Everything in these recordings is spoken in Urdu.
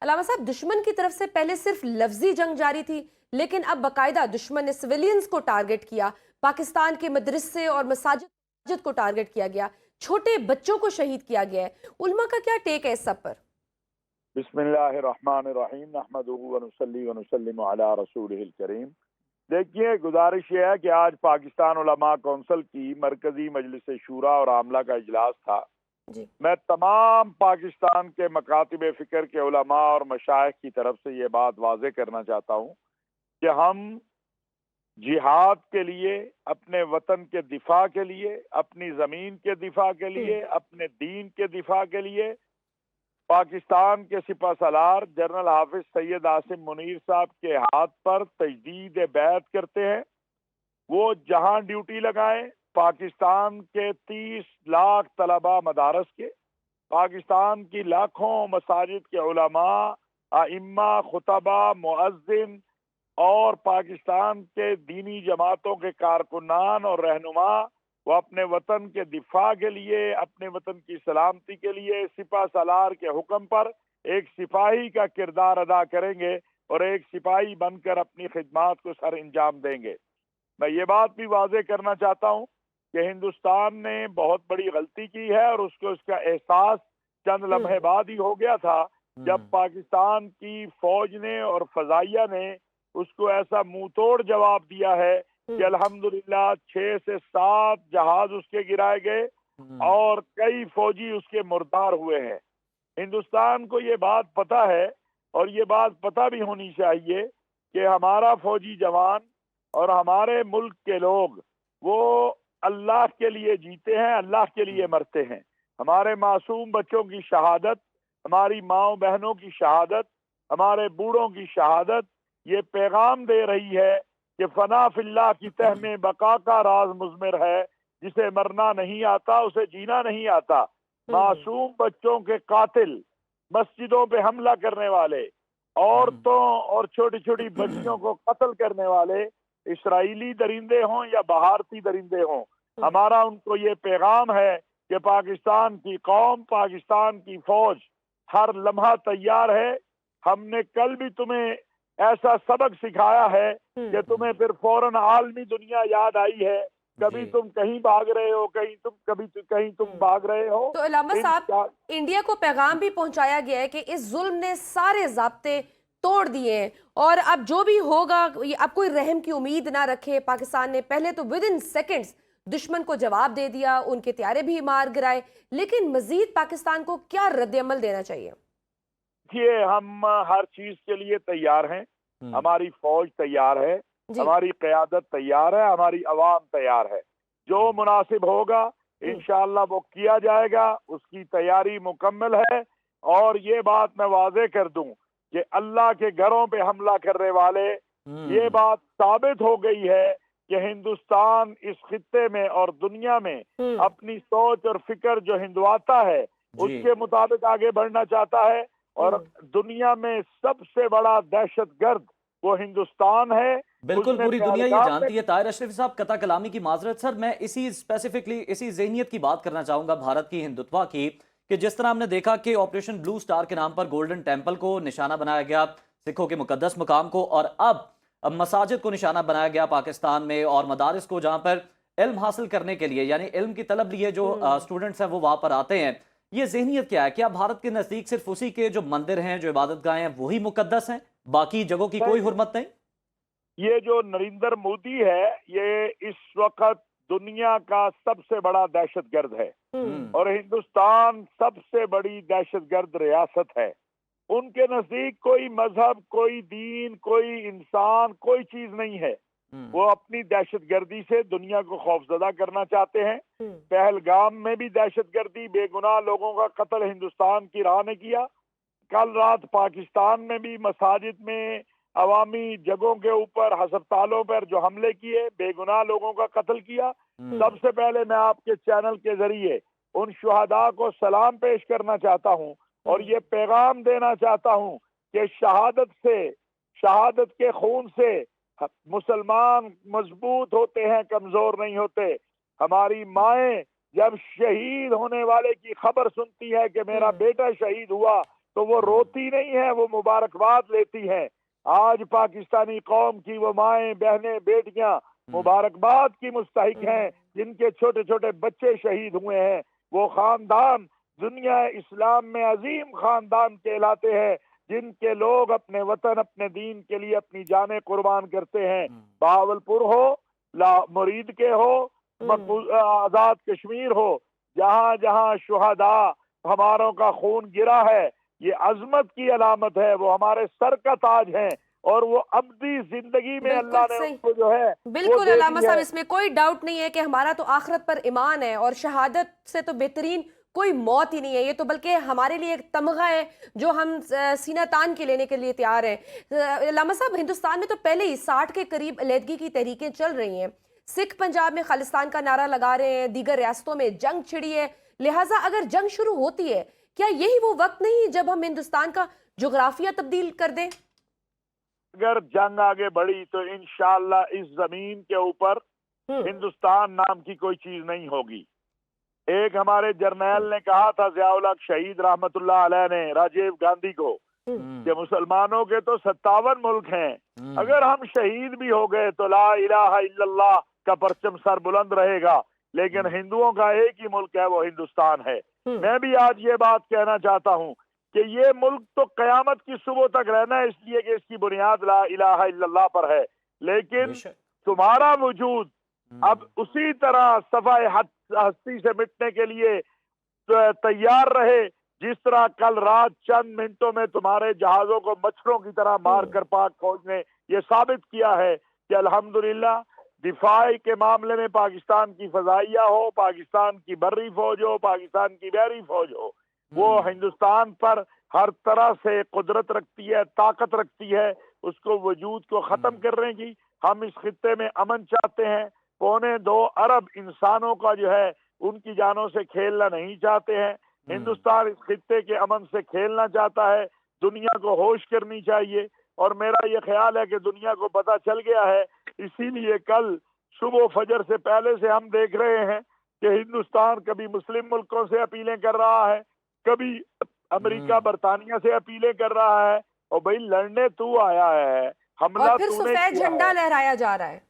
علامہ صاحب، دشمن کی طرف سے پہلے صرف لفظی جنگ جاری تھی، لیکن اب باقاعدہ دشمن نے سویلینز کو ٹارگٹ کیا، پاکستان کے مدرسے اور مساجد کو ٹارگٹ کیا گیا، چھوٹے بچوں کو شہید کیا گیا ہے۔ علماء کا کیا ٹیک ہے اس سب پر؟ بسم اللہ الرحمن الرحیم، نحمدہ ونصلی ونسلم علی رسولہ الکریم۔ دیکھیے، گزارش یہ ہے کہ آج پاکستان علماء کونسل کی مرکزی مجلس شورا اور عاملہ کا اجلاس تھا۔ میں تمام پاکستان کے مکاتب فکر کے علماء اور مشائخ کی طرف سے یہ بات واضح کرنا چاہتا ہوں کہ ہم جہاد کے لیے، اپنے وطن کے دفاع کے لیے، اپنی زمین کے دفاع کے لیے، اپنے دین کے دفاع کے لیے پاکستان کے سپہ سالار جنرل حافظ سید عاصم منیر صاحب کے ہاتھ پر تجدید بیعت کرتے ہیں۔ وہ جہاں ڈیوٹی لگائیں، پاکستان کے 30 لاکھ طلبہ مدارس کے، پاکستان کی لاکھوں مساجد کے علماء، ائمہ، خطبہ، مؤذن اور پاکستان کے دینی جماعتوں کے کارکنان اور رہنما، وہ اپنے وطن کے دفاع کے لیے، اپنے وطن کی سلامتی کے لیے سپہ سالار کے حکم پر ایک سپاہی کا کردار ادا کریں گے اور ایک سپاہی بن کر اپنی خدمات کو سر انجام دیں گے۔ میں یہ بات بھی واضح کرنا چاہتا ہوں کہ ہندوستان نے بہت بڑی غلطی کی ہے اور اس کا احساس چند لمحے بعد ہی ہو گیا تھا جب پاکستان کی فوج نے اور فضائیہ نے اس کو ایسا منہ توڑ جواب دیا ہے کہ الحمدللہ 6 سے 7 جہاز اس کے گرائے گئے اور کئی فوجی اس کے مردار ہوئے ہیں۔ ہندوستان کو یہ بات پتہ ہے اور یہ بات پتہ بھی ہونی چاہیے کہ ہمارا فوجی جوان اور ہمارے ملک کے لوگ وہ اللہ کے لیے جیتے ہیں، اللہ کے لیے مرتے ہیں۔ ہمارے معصوم بچوں کی شہادت، ہماری ماؤں بہنوں کی شہادت، ہمارے بوڑھوں کی شہادت یہ پیغام دے رہی ہے کہ فنا فی اللہ کی تہ میں بقا کا راز مضمر ہے، جسے مرنا نہیں آتا اسے جینا نہیں آتا۔ معصوم بچوں کے قاتل، مسجدوں پہ حملہ کرنے والے، عورتوں اور چھوٹی چھوٹی بچیوں کو قتل کرنے والے، اسرائیلی درندے ہوں یا بھارتی درندے ہوں، ہمارا ان کو یہ پیغام ہے کہ پاکستان کی قوم، پاکستان کی فوج ہر لمحہ تیار ہے۔ ہم نے کل بھی تمہیں ایسا سبق سکھایا ہے کہ تمہیں پھر فوراً عالمی دنیا یاد آئی ہے۔ کبھی تم کہیں بھاگ رہے ہو، کہیں تم بھاگ رہے ہو۔ تو علامہ صاحب، انڈیا کو پیغام بھی پہنچایا گیا ہے کہ اس ظلم نے سارے ضابطے توڑ دیے ہیں اور اب جو بھی ہوگا اب کوئی رحم کی امید نہ رکھے۔ پاکستان نے پہلے تو ودن سیکنڈز دشمن کو جواب دے دیا، ان کے طیارے بھی مار گرائے، لیکن مزید پاکستان کو کیا رد عمل دینا چاہیے؟ دیکھیے، ہم ہر چیز کے لیے تیار ہیں، ہماری فوج تیار ہے، ہماری قیادت تیار ہے، ہماری عوام تیار ہے۔ جو مناسب ہوگا انشاءاللہ وہ کیا جائے گا، اس کی تیاری مکمل ہے۔ اور یہ بات میں واضح کر دوں کہ اللہ کے گھروں پہ حملہ کرنے والے، یہ بات ثابت ہو گئی ہے کہ ہندوستان اس خطے میں اور دنیا میں اپنی سوچ اور فکر جو ہندواتا ہے اس کے مطابق آگے بڑھنا چاہتا ہے، اور دنیا میں سب سے بڑا دہشت گرد وہ ہندوستان ہے۔ بالکل، پوری دنیا یہ جانتی ہے۔ طاہر اشرفی صاحب، قطع کلامی کی معذرت سر، میں اسی ذہنیت کی بات کرنا چاہوں گا بھارت کی، ہندوتوا کی، کہ جس طرح ہم نے دیکھا کہ آپریشن بلو سٹار کے نام پر گولڈن ٹیمپل کو نشانہ بنایا گیا، سکھوں کے مقدس مقام کو، اور اب مساجد کو نشانہ بنایا گیا پاکستان میں، اور مدارس کو، جہاں پر علم حاصل کرنے کے لیے، یعنی علم کی طلب لیے جو اسٹوڈنٹس ہیں وہ وہاں پر آتے ہیں۔ یہ ذہنیت کیا ہے؟ کیا بھارت کے نزدیک صرف اسی کے جو مندر ہیں، جو عبادت گاہیں ہیں، وہی مقدس ہیں، باقی جگہوں کی کوئی حرمت نہیں؟ یہ جو نریندر مودی ہے، یہ اس وقت دنیا کا سب سے بڑا دہشت گرد ہے، اور ہندوستان سب سے بڑی دہشت گرد ریاست ہے۔ ان کے نزدیک کوئی مذہب، کوئی دین، کوئی انسان، کوئی چیز نہیں ہے۔ وہ اپنی دہشت گردی سے دنیا کو خوفزدہ کرنا چاہتے ہیں۔ پہلگام میں بھی دہشت گردی، بے گناہ لوگوں کا قتل ہندوستان کی راہ نے کیا۔ کل رات پاکستان میں بھی مساجد میں، عوامی جگہوں کے اوپر، ہسپتالوں پر جو حملے کیے، بے گناہ لوگوں کا قتل کیا۔ سب سے پہلے میں آپ کے چینل کے ذریعے ان شہداء کو سلام پیش کرنا چاہتا ہوں اور یہ پیغام دینا چاہتا ہوں کہ شہادت کے خون سے مسلمان مضبوط ہوتے ہیں، کمزور نہیں ہوتے۔ ہماری مائیں جب شہید ہونے والے کی خبر سنتی ہے کہ میرا بیٹا شہید ہوا تو وہ روتی نہیں ہے، وہ مبارکباد لیتی ہیں۔ آج پاکستانی قوم کی وہ مائیں، بہنیں، بیٹیاں مبارکباد کی مستحق ہیں، جن کے چھوٹے چھوٹے بچے شہید ہوئے ہیں۔ وہ خاندان دنیا اسلام میں عظیم خاندان کہلاتے ہیں، جن کے لوگ اپنے وطن، اپنے دین کے لیے اپنی جانیں قربان کرتے ہیں۔ بہاولپور ہو، مرید کے ہو، آزاد کشمیر ہو، جہاں جہاں شہداء ہماروں کا خون گرا ہے، یہ عظمت کی علامت ہے، وہ ہمارے سر کا تاج ہیں، اور وہ ابدی زندگی میں اللہ نے ان کو جو ہے بالکل علامہ صاحب، اس میں کوئی ڈاؤٹ نہیں ہے کہ ہمارا تو آخرت پر ایمان ہے، اور شہادت سے تو بہترین کوئی موت ہی نہیں ہے۔ یہ تو بلکہ ہمارے لیے ایک تمغہ ہے جو ہم سینہ تان کے لینے کے لیے تیار ہیں۔ علامہ صاحب، ہندوستان میں تو پہلے ہی 60 کے قریب علیحدگی کی تحریکیں چل رہی ہیں، سکھ پنجاب میں خالصتان کا نعرہ لگا رہے ہیں، دیگر ریاستوں میں جنگ چھڑی ہے، لہٰذا اگر جنگ شروع ہوتی ہے، کیا یہی وہ وقت نہیں جب ہم ہندوستان کا جغرافیہ تبدیل کر دیں؟ اگر جنگ آگے بڑھی تو انشاءاللہ اس زمین کے اوپر ہندوستان نام کی کوئی چیز نہیں ہوگی۔ ایک ہمارے جرنیل نے کہا تھا، ضیاء الحق شہید رحمت اللہ علیہ نے راجیو گاندھی کو، کہ مسلمانوں کے تو 57 ملک ہیں، اگر ہم شہید بھی ہو گئے تو لا الہ الا اللہ کا پرچم سر بلند رہے گا، لیکن ہندوؤں کا ایک ہی ملک ہے، وہ ہندوستان ہے۔ میں بھی آج یہ بات کہنا چاہتا ہوں کہ یہ ملک تو قیامت کی صبح تک رہنا ہے، اس لیے کہ اس کی بنیاد لا الہ الا اللہ پر ہے، لیکن تمہارا وجود اب اسی طرح صفحہ ہستی سے مٹنے کے لیے تیار رہے، جس طرح کل رات چند منٹوں میں تمہارے جہازوں کو مچھروں کی طرح مار کر پاک فوج نے یہ ثابت کیا ہے کہ الحمدللہ دفاع کے معاملے میں پاکستان کی فضائیہ ہو، پاکستان کی بری فوج ہو، پاکستان کی بحری فوج ہو، وہ ہندوستان پر ہر طرح سے قدرت رکھتی ہے، طاقت رکھتی ہے، اس کو وجود کو ختم کرنے کی۔ ہم اس خطے میں امن چاہتے ہیں، 2.25 ارب انسانوں کا جو ہے ان کی جانوں سے کھیلنا نہیں چاہتے ہیں۔ ہندوستان اس خطے کے امن سے کھیلنا چاہتا ہے، دنیا کو ہوش کرنی چاہیے، اور میرا یہ خیال ہے کہ دنیا کو پتہ چل گیا ہے، اسی لیے کل صبح فجر سے پہلے سے ہم دیکھ رہے ہیں کہ ہندوستان کبھی مسلم ملکوں سے اپیلیں کر رہا ہے، کبھی امریکہ برطانیہ سے اپیلیں کر رہا ہے، اور بھئی لڑنے تو آیا ہے، حملہ اور پھر تو نے سفید کیا جھنڈا ہے، لہرایا جا رہا ہے۔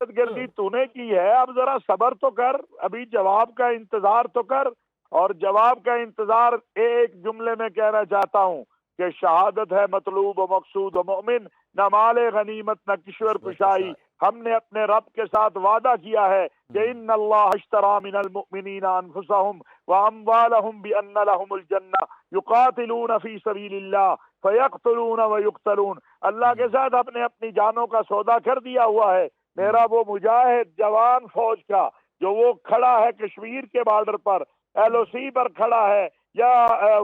گردی تو نے کی ہے، اب ذرا صبر تو کر، ابھی جواب کا انتظار تو کر۔ اور جواب کا انتظار ایک جملے میں کہنا چاہتا ہوں کہ شہادت ہے مطلوب و مقصود و مومن، نہ مال غنیمت نہ کشور کشائی۔ ہم نے اپنے رب کے ساتھ وعدہ کیا ہے کہ ان اللہ اشتری من المؤمنین انفسهم واموالهم بان لهم الجنہ یقاتلون فی سبیل اللہ فیقتلون ویقتلون۔ اللہ کے ساتھ ہم نے اپنی جانوں کا سودا کر دیا ہوا ہے۔ میرا وہ مجاہد جوان فوج کا جو وہ کھڑا ہے کشمیر کے بارڈر پر، ایل او سی پر کھڑا ہے، یا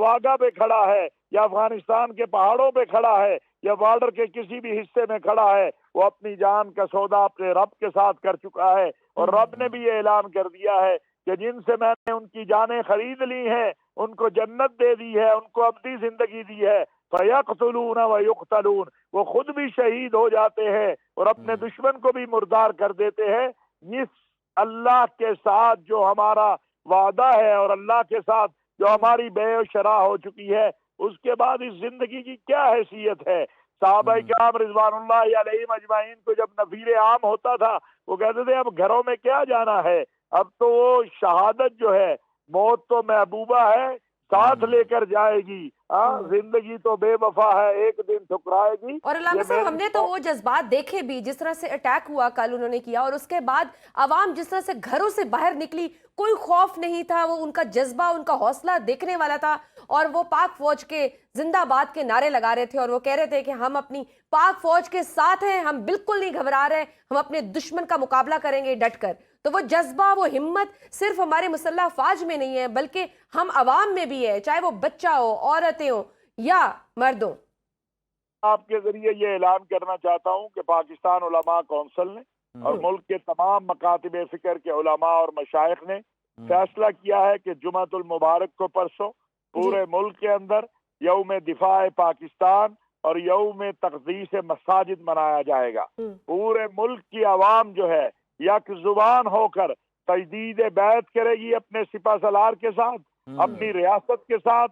واگا پہ کھڑا ہے، یا افغانستان کے پہاڑوں پہ کھڑا ہے، یا بارڈر کے کسی بھی حصے میں کھڑا ہے، وہ اپنی جان کا سودا اپنے رب کے ساتھ کر چکا ہے، اور رب نے بھی یہ اعلان کر دیا ہے کہ جن سے میں نے ان کی جانیں خرید لی ہیں ان کو جنت دے دی ہے، ان کو ابدی زندگی دی ہے۔ فَيَقْتُلُونَ وَيُقْتَلُونَ، وہ خود بھی شہید ہو جاتے ہیں اور اپنے دشمن کو بھی مردار کر دیتے ہیں۔ اس اللہ کے ساتھ جو ہمارا وعدہ ہے، اور اللہ کے ساتھ جو ہماری بے و شرح ہو چکی ہے، اس کے بعد اس زندگی کی کیا حیثیت ہے؟ صحابہ کرام رضوان اللہ علیہم اجمعین کو جب نفیر عام ہوتا تھا، وہ کہتے تھے اب گھروں میں کیا جانا ہے، اب تو وہ شہادت جو ہے، موت تو محبوبہ ہے، ساتھ لے کر جائے گی، زندگی تو بے وفا ہے، ایک دن ٹھکرائے گی۔ اور علامہ صاحب، ہم نے تو وہ جذبات دیکھے بھی، جس طرح سے اٹیک ہوا کل انہوں نے کیا، اور اس کے بعد عوام جس طرح سے گھروں سے باہر نکلی، کوئی خوف نہیں تھا، وہ ان کا جذبہ، ان کا حوصلہ دیکھنے والا تھا، اور وہ پاک فوج کے زندہ باد کے نعرے لگا رہے تھے، اور وہ کہہ رہے تھے کہ ہم اپنی پاک فوج کے ساتھ ہیں، ہم بالکل نہیں گھبرا رہے، ہم اپنے دشمن کا مقابلہ کریں گے ڈٹ کر۔ تو وہ جذبہ، وہ ہمت صرف ہمارے مسلح افواج میں نہیں ہے، بلکہ ہم عوام میں بھی ہے، چاہے وہ بچہ ہو، عورتیں ہوں یا مردوں۔ آپ کے ذریعے یہ اعلان کرنا چاہتا ہوں کہ پاکستان علماء کونسل نے اور ملک کے تمام مکاتب فکر کے علماء اور مشائخ نے فیصلہ کیا ہے کہ جمعۃ المبارک کو پرسوں پورے ملک کے اندر یوم دفاع پاکستان اور یوم تقدیس مساجد منایا جائے گا۔ پورے ملک کی عوام جو ہے یک زبان ہو کر تجدید بیعت کرے گی اپنے سپہ سالار کے ساتھ، اپنی ریاست کے ساتھ،